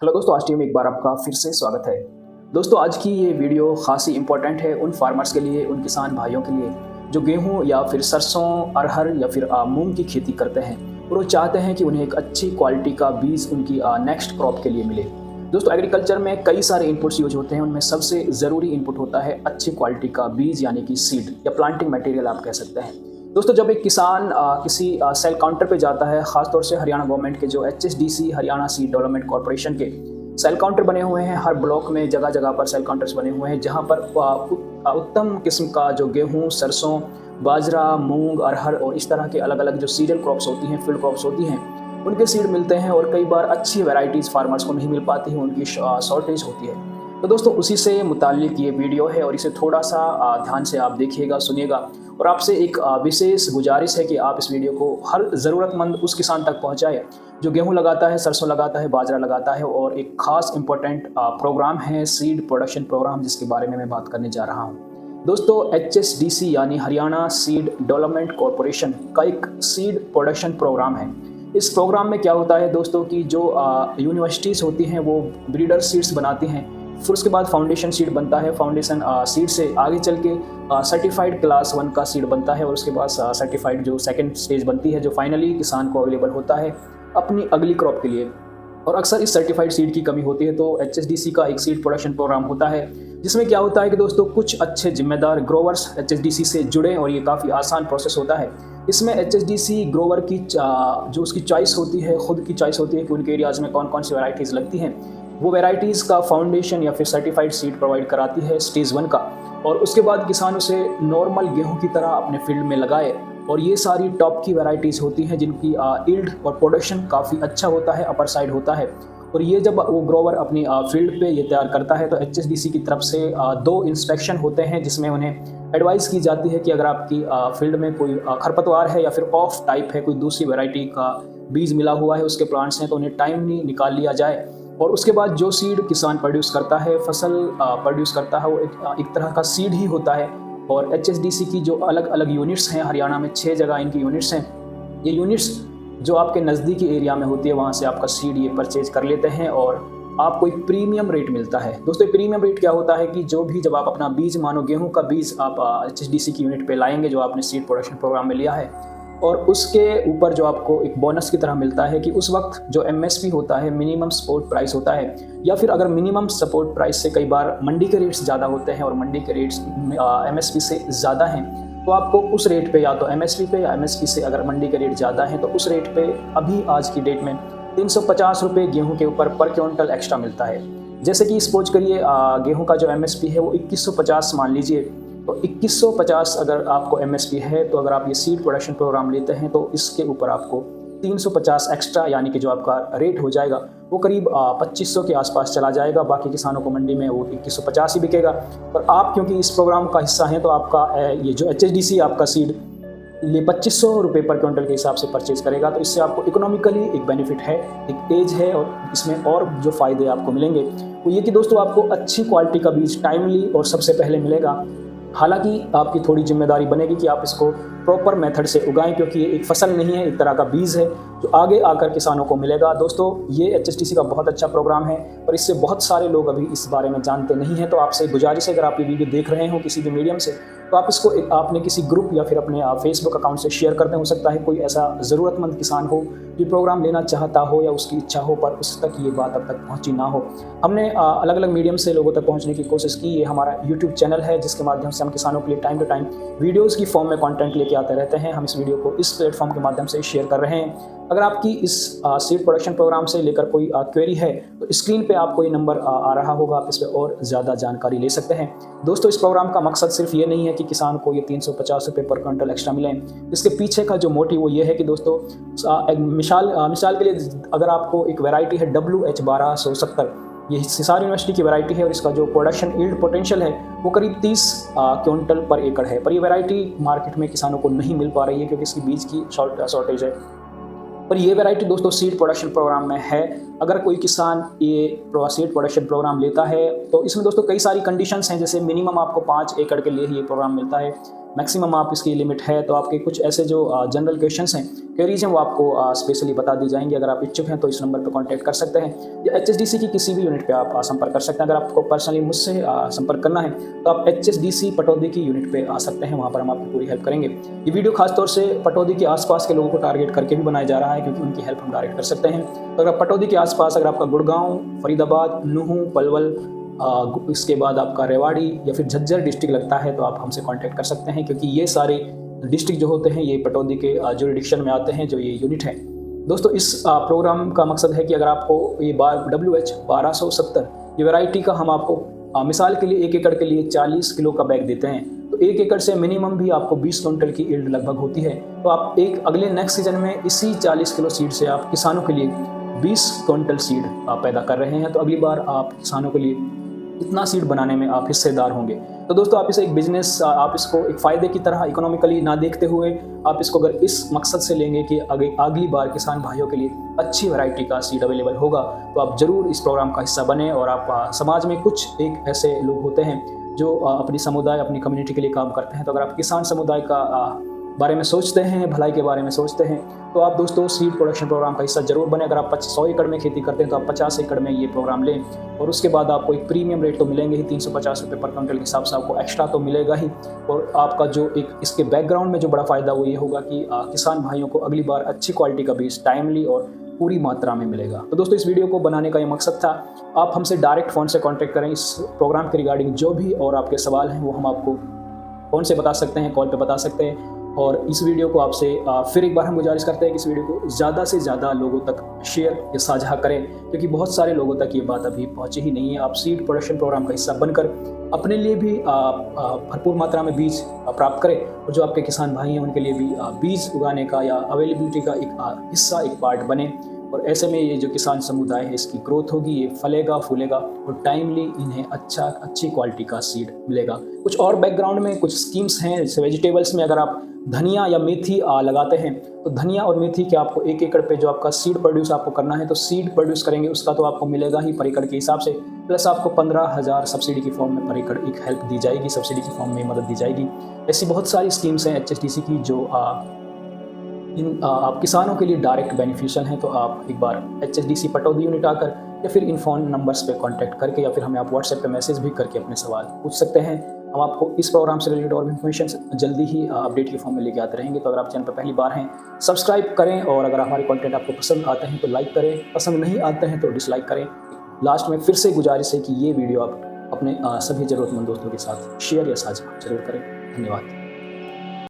Hello दोस्तों, आज team में एक बार आपका फिर से स्वागत है। दोस्तों, आज की ये वीडियो खासी इंपॉर्टेंट है उन फार्मर्स के लिए, उन किसान भाइयों के लिए जो गेहूं या फिर सरसों, अरहर या फिर मूंग की खेती करते हैं और वो चाहते हैं कि उन्हें एक अच्छी क्वालिटी का बीज उनकी नेक्स्ट क्रॉप के लिए मिले। दोस्तों, एग्रीकल्चर में कई सारे इनपुट्स यूज होते हैं, उनमें सबसे ज़रूरी इनपुट होता है अच्छी क्वालिटी का बीज यानी कि सीड या प्लांटिंग मटेरियल आप कह सकते हैं। दोस्तों, जब एक किसान किसी सेल काउंटर पे जाता है, खासतौर से हरियाणा गवर्नमेंट के जो HSDC Haryana seed development corporation के सेल काउंटर बने हुए हैं, हर ब्लॉक में जगह जगह पर सेल काउंटर्स बने हुए हैं जहां पर उत्तम किस्म का जो गेहूं, सरसों, बाजरा, मूंग, अरहर और इस तरह के अलग अलग जो सीरियल क्रॉप्स होती हैं, फील्ड क्रॉप्स होती हैं, उनके सीड मिलते हैं और कई बार अच्छी वैरायटीज़ फार्मर्स को नहीं मिल पाती हैं, उनकी शॉर्टेज होती है। तो दोस्तों, उसी से मुताल्लिक ये वीडियो है और इसे थोड़ा सा ध्यान से आप देखिएगा, सुनिएगा और आपसे एक विशेष गुजारिश है कि आप इस वीडियो को हर ज़रूरतमंद उस किसान तक पहुंचाएं जो गेहूं लगाता है, सरसों लगाता है, बाजरा लगाता है। और एक खास इंपॉर्टेंट प्रोग्राम है सीड प्रोडक्शन प्रोग्राम, जिसके बारे में मैं बात करने जा रहा हूं। दोस्तों, HSDC यानी हरियाणा सीड डेवलपमेंट कॉर्पोरेशन का एक सीड प्रोडक्शन प्रोग्राम है। इस प्रोग्राम में क्या होता है दोस्तों कि जो यूनिवर्सिटीज़ होती हैं वो ब्रीडर सीड्स बनाती हैं, फिर उसके बाद फाउंडेशन सीड बनता है, फाउंडेशन सीड से आगे चल के सर्टिफाइड क्लास 1 का सीड बनता है और उसके बाद सर्टिफाइड जो सेकंड स्टेज बनती है, जो फाइनली किसान को अवेलेबल होता है अपनी अगली क्रॉप के लिए। और अक्सर इस सर्टिफाइड सीड की कमी होती है, तो HSDC का एक सीड प्रोडक्शन प्रोग्राम होता है जिसमें क्या होता है कि दोस्तों कुछ अच्छे जिम्मेदार ग्रोवर्स HSDC से जुड़े और ये काफ़ी आसान प्रोसेस होता है। इसमें HSDC ग्रोवर की जो उसकी चॉइस होती है, खुद की चॉइस होती है कि उनके एरियाज़ में कौन कौन सी वैरायटीज़ लगती हैं, वो वैरायटीज़ का फाउंडेशन या फिर सर्टिफाइड सीड प्रोवाइड कराती है स्टेज 1 का, और उसके बाद किसान उसे नॉर्मल गेहूं की तरह अपने फील्ड में लगाए। और ये सारी टॉप की वैरायटीज़ होती हैं जिनकी यील्ड और प्रोडक्शन काफ़ी अच्छा होता है, अपर साइड होता है। और ये जब वो ग्रोवर अपनी फील्ड पे ये तैयार करता है तो HSDC की तरफ से 2 इंस्पेक्शन होते हैं जिसमें उन्हें एडवाइस की जाती है कि अगर आपकी फील्ड में कोई खरपतवार है या फिर ऑफ टाइप है, कोई दूसरी वैरायटी का बीज मिला हुआ है, उसके प्लांट्स हैं, तो उन्हें टाइमली निकाल लिया जाए। और उसके बाद जो सीड किसान प्रोड्यूस करता है, फसल प्रोड्यूस करता है, वो एक तरह का सीड ही होता है। और HSDC की जो अलग अलग यूनिट्स हैं, हरियाणा में 6 जगह इनकी यूनिट्स हैं, ये यूनिट्स जो आपके नज़दीकी एरिया में होती है वहाँ से आपका सीड ये परचेज कर लेते हैं और आपको एक प्रीमियम रेट मिलता है। दोस्तों, प्रीमियम रेट क्या होता है कि जो भी जब आप अपना बीज, मानो गेहूं का बीज आप HSDC की यूनिट पे लाएंगे जो आपने सीड प्रोडक्शन प्रोग्राम में लिया है, और उसके ऊपर जो आपको एक बोनस की तरह मिलता है कि उस वक्त जो MSP होता है, मिनिमम सपोर्ट प्राइस होता है, या फिर अगर मिनिमम सपोर्ट प्राइस से कई बार मंडी के रेट्स ज़्यादा होते हैं और मंडी के रेट्स MSP से ज़्यादा हैं, तो आपको उस रेट पे या तो MSP पे या MSP से अगर मंडी के रेट ज़्यादा हैं तो उस रेट पे अभी आज की डेट में 350 रुपये गेहूँ के ऊपर पर क्विंटल एक्स्ट्रा मिलता है। जैसे कि सपोज करिए गेहूँ का जो MSP है वो 2150 मान लीजिए, तो 2150 अगर आपको MSP है, तो अगर आप ये सीड प्रोडक्शन प्रोग्राम लेते हैं तो इसके ऊपर आपको 350 एक्स्ट्रा, यानी कि जो आपका रेट हो जाएगा वो करीब 2500 के आसपास चला जाएगा। बाकी किसानों को मंडी में वो 2150 ही बिकेगा। और आप क्योंकि इस प्रोग्राम का हिस्सा हैं तो आपका ये जो HSDC आपका सीड ये 2500 रुपये पर क्विंटल के हिसाब से परचेज करेगा। तो इससे आपको इकोनॉमिकली एक बेनिफिट है, एक एज है, और इसमें और जो फ़ायदे आपको मिलेंगे वो ये कि दोस्तों आपको अच्छी क्वालिटी का बीज टाइमली और सबसे पहले मिलेगा। हालांकि आपकी थोड़ी जिम्मेदारी बनेगी कि आप इसको प्रॉपर मेथड से उगाएं, क्योंकि ये एक फसल नहीं है, एक तरह का बीज है जो आगे आकर किसानों को मिलेगा। दोस्तों, ये HSDC का बहुत अच्छा प्रोग्राम है और इससे बहुत सारे लोग अभी इस बारे में जानते नहीं हैं। तो आपसे गुजारिश है, अगर आप ये वीडियो देख रहे हो किसी भी मीडियम से, तो आप इसको आपने किसी ग्रुप या फिर अपने फेसबुक अकाउंट से शेयर कर दें। हो सकता है कोई ऐसा ज़रूरतमंद किसान हो जो प्रोग्राम लेना चाहता हो या उसकी इच्छा हो पर उस तक ये बात अब तक पहुंची ना हो। हमने अलग अलग मीडियम से लोगों तक पहुंचने की कोशिश की। ये हमारा YouTube चैनल है जिसके माध्यम से हम किसानों के लिए टाइम टू टाइम वीडियोज़ की फॉर्म में कॉन्टेंट लेके आते रहते हैं। हम इस वीडियो को इस प्लेटफॉर्म के माध्यम से शेयर कर रहे हैं। अगर आपकी इस सीड प्रोडक्शन प्रोग्राम से लेकर कोई क्वेरी है तो स्क्रीन पे आपको ये नंबर आ रहा होगा, आप इस पर और ज़्यादा जानकारी ले सकते हैं। दोस्तों, इस प्रोग्राम का मकसद सिर्फ ये नहीं है कि किसान को ये 350 रुपये पर क्विंटल एक्स्ट्रा मिलें। इसके पीछे का जो मोटिव वो ये है कि दोस्तों एक मिसाल के लिए अगर आपको एक वैरायटी है WH1270, ये हिसार यूनिवर्सिटी की वैरायटी है और इसका जो प्रोडक्शन यील्ड पोटेंशियल है वो करीब 30 क्विंटल पर एकड़ है, पर ये वैरायटी मार्केट में किसानों को नहीं मिल पा रही है क्योंकि इसकी बीज की शॉर्टेज है। पर ये वैरायटी दोस्तों सीड प्रोडक्शन प्रोग्राम में है। अगर कोई किसान ये सीड प्रोडक्शन प्रोग्राम लेता है तो इसमें दोस्तों कई सारी कंडीशंस हैं, जैसे मिनिमम आपको 5 एकड़ के लिए ही ये प्रोग्राम मिलता है। मैक्सिमम आप इसकी लिमिट है। तो आपके कुछ ऐसे जो जनरल क्वेश्चंस हैं, क्वेरीज हैं, वो आपको स्पेशली बता दी जाएंगी। अगर आप इच्छुक हैं तो इस नंबर पर कॉन्टैक्ट कर सकते हैं या HSDC की किसी भी यूनिट पे आप संपर्क कर सकते हैं। अगर आपको पर्सनली मुझसे संपर्क करना है तो आप HSDC पटौदी की यूनिट पे आ सकते हैं, वहाँ पर हम आपकी पूरी हेल्प करेंगे। ये वीडियो खासतौर से पटौदी के आसपास के लोगों को टारगेट करके भी बनाया जा रहा है, क्योंकि उनकी हेल्प हम डायरेक्ट कर सकते हैं। तो अगर पटौदी के आसपास, अगर आपका गुड़गांव, फरीदाबाद, नूहू, पलवल, इसके बाद आपका रेवाड़ी या फिर झज्जर डिस्ट्रिक्ट लगता है, तो आप हमसे कांटेक्ट कर सकते हैं, क्योंकि ये सारे डिस्ट्रिक्ट जो होते हैं ये पटौदी के जुरिडिक्शन में आते हैं, जो ये यूनिट है। दोस्तों, इस प्रोग्राम का मकसद है कि अगर आपको ये WH 1270 ये वैरायटी का हम आपको मिसाल के लिए 1 एकड़ के लिए 40 किलो का बैग देते हैं, तो 1 एकड़ से मिनिमम भी आपको 20 क्विंटल की यील्ड लगभग होती है। तो आप अगले नेक्स्ट सीजन में इसी 40 किलो सीड से आप किसानों के लिए 20 क्विंटल सीड आप पैदा कर रहे हैं। तो अगली बार आप किसानों के लिए इतना सीड बनाने में आप हिस्सेदार होंगे। तो दोस्तों, आप इसे एक बिजनेस, आप इसको एक फ़ायदे की तरह इकोनॉमिकली ना देखते हुए आप इसको अगर इस मकसद से लेंगे कि अगली बार किसान भाइयों के लिए अच्छी वैरायटी का सीड अवेलेबल होगा, तो आप ज़रूर इस प्रोग्राम का हिस्सा बने। और आप समाज में कुछ एक ऐसे लोग होते हैं जो अपनी समुदाय, अपनी कम्युनिटी के लिए काम करते हैं। तो अगर आप किसान समुदाय का बारे में सोचते हैं, भलाई के बारे में सोचते हैं, तो आप दोस्तों सीड प्रोडक्शन प्रोग्राम का हिस्सा जरूर बने। अगर आप 100 एकड़ में खेती करते हैं तो आप 50 एकड़ में ये प्रोग्राम लें, और उसके बाद आपको एक प्रीमियम रेट तो मिलेंगे ही, 350 रुपये पर क्विंटल के हिसाब से आपको एक्स्ट्रा तो मिलेगा ही। और आपका जो एक इसके बैकग्राउंड में जो बड़ा फ़ायदा वो ये होगा कि किसान भाइयों को अगली बार अच्छी क्वालिटी का बीज टाइमली और पूरी मात्रा में मिलेगा। तो दोस्तों, इस वीडियो को बनाने का ये मकसद था। आप हमसे डायरेक्ट फ़ोन से कॉन्टैक्ट करें। इस प्रोग्राम के रिगार्डिंग जो भी और आपके सवाल हैं वो हम आपको फ़ोन से बता सकते हैं, कॉल पर बता सकते हैं। और इस वीडियो को आपसे फिर एक बार हम गुजारिश करते हैं कि इस वीडियो को ज़्यादा से ज़्यादा लोगों तक शेयर या साझा करें, क्योंकि बहुत सारे लोगों तक ये बात अभी पहुंची ही नहीं है। आप सीड प्रोडक्शन प्रोग्राम का हिस्सा बनकर अपने लिए भी भरपूर मात्रा में बीज प्राप्त करें, और जो आपके किसान भाई हैं उनके लिए भी बीज उगाने का या अवेलेबिलिटी का एक हिस्सा, एक पार्ट बने। और ऐसे में ये जो किसान समुदाय है इसकी ग्रोथ होगी, ये फलेगा फूलेगा और टाइमली इन्हें अच्छी क्वालिटी का सीड मिलेगा। कुछ और बैकग्राउंड में कुछ स्कीम्स हैं, जैसे वेजिटेबल्स में अगर आप धनिया या मेथी लगाते हैं, तो धनिया और मेथी के आपको 1 एकड़ पे जो आपका सीड प्रोड्यूस आपको करना है, तो सीड प्रोड्यूस करेंगे उसका तो आपको मिलेगा ही पर एकड़ के हिसाब से, प्लस आपको 15,000 सब्सिडी की फॉर्म में पर एकड़ एक हेल्प दी जाएगी, सब्सिडी की फॉर्म में मदद दी जाएगी। ऐसी बहुत सारी स्कीम्स हैं HSDC की जो आप किसानों के लिए डायरेक्ट बेनिफिशियल हैं। तो आप एक बार HSDC पटौदी यूनिट आकर या फिर इन फ़ोन नंबर्स पे कांटेक्ट करके या फिर हमें आप व्हाट्सएप पे मैसेज भी करके अपने सवाल पूछ सकते हैं। हम आपको इस प्रोग्राम से रिलेटेड और भी इन्फॉर्मेशन जल्दी ही अपडेट की फॉर्म में लेके आते रहेंगे। तो अगर आप चैनल पर पहली बार हैं, सब्सक्राइब करें, और अगर हमारे कंटेंट आपको पसंद आते हैं तो लाइक करें, पसंद नहीं आते हैं तो डिसलाइक करें। लास्ट में फिर से गुजारिश है कि ये वीडियो आप अपने सभी ज़रूरतमंद दोस्तों के साथ शेयर या साझा जरूर करें। धन्यवाद।